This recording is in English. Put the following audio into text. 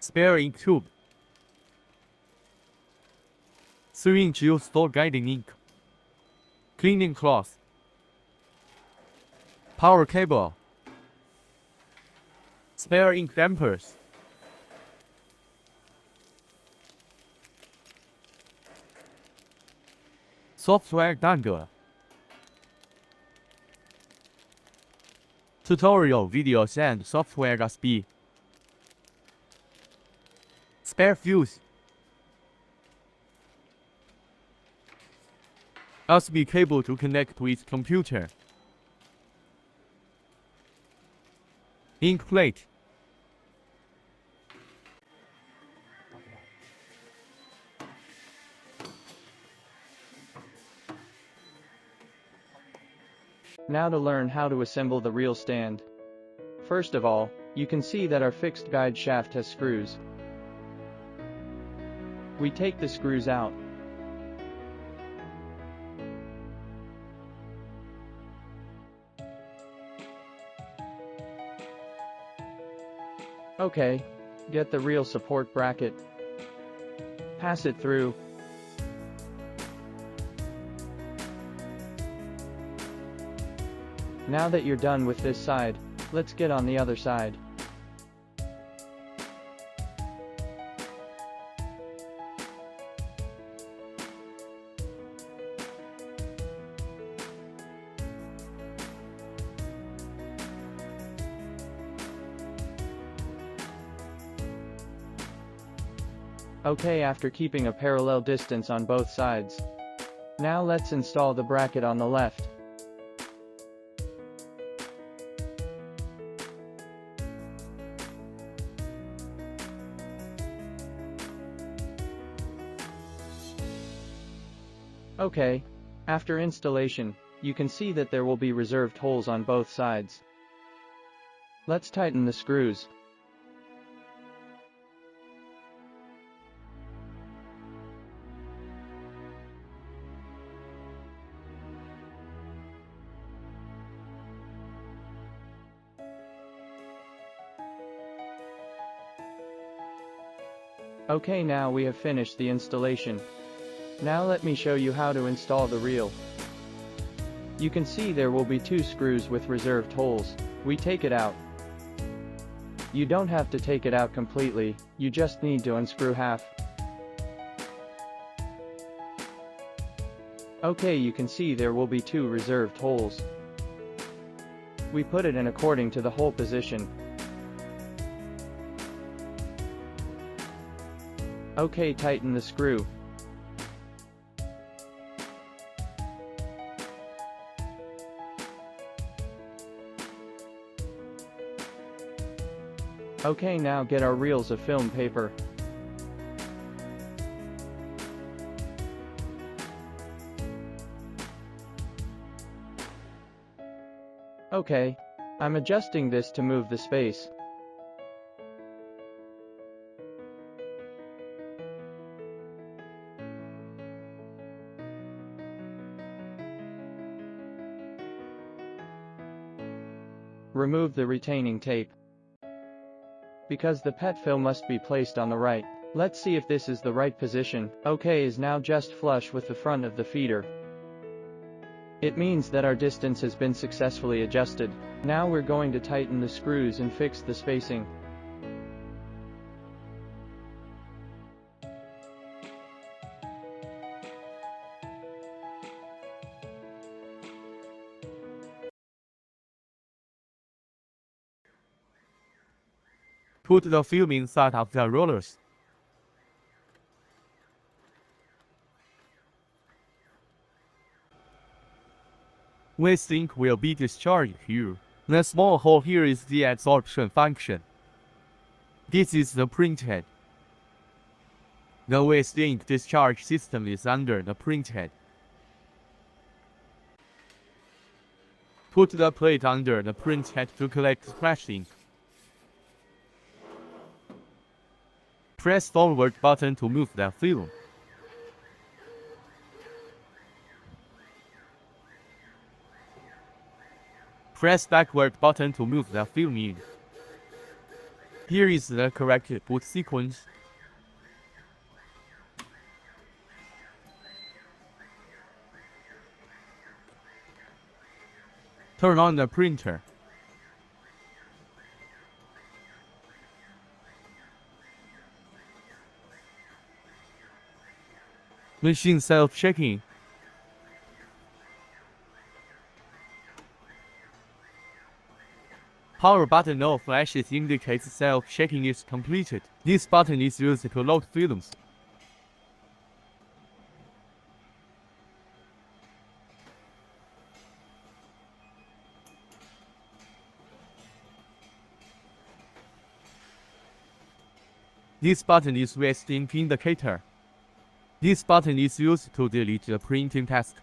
Spare ink tube. 3-inch use store guiding ink. Cleaning cloth. Power cable. Spare ink dampers. Software dongle. Tutorial videos and software USB. Spare fuse. USB cable to connect with computer. Ink plate. Now to learn how to assemble the reel stand. First of all, you can see that our fixed guide shaft has screws. We take the screws out. Okay, get the reel support bracket. Pass it through. Now that you're done with this side, let's get on the other side. Okay, after keeping a parallel distance on both sides. Now let's install the bracket on the left. Okay, after installation, you can see that there will be reserved holes on both sides. Let's tighten the screws. Okay, now we have finished the installation. Now let me show you how to install the reel. You can see there will be 2 screws with reserved holes. We take it out. You don't have to take it out completely, you just need to unscrew half. Okay, you can see there will be 2 reserved holes. We put it in according to the hole position. Okay, tighten the screw. Okay, now get our reels of film paper. Okay, I'm adjusting this to move the space. Remove the retaining tape. Because the pet film must be placed on the right. Let's see if this is the right position. OK is now just flush with the front of the feeder. It means that our distance has been successfully adjusted. Now we're going to tighten the screws and fix the spacing. Put the film inside of the rollers. Waste ink will be discharged here. The small hole here is the adsorption function. This is the printhead. The waste ink discharge system is under the printhead. Put the plate under the printhead to collect splash ink. Press forward button to move the film. Press backward button to move the film in. Here is the correct boot sequence. Turn on the printer. Machine self-checking. Power button no flashes indicates self-checking is completed. This button is used to load films. This button is waste ink indicator. This button is used to delete the printing task.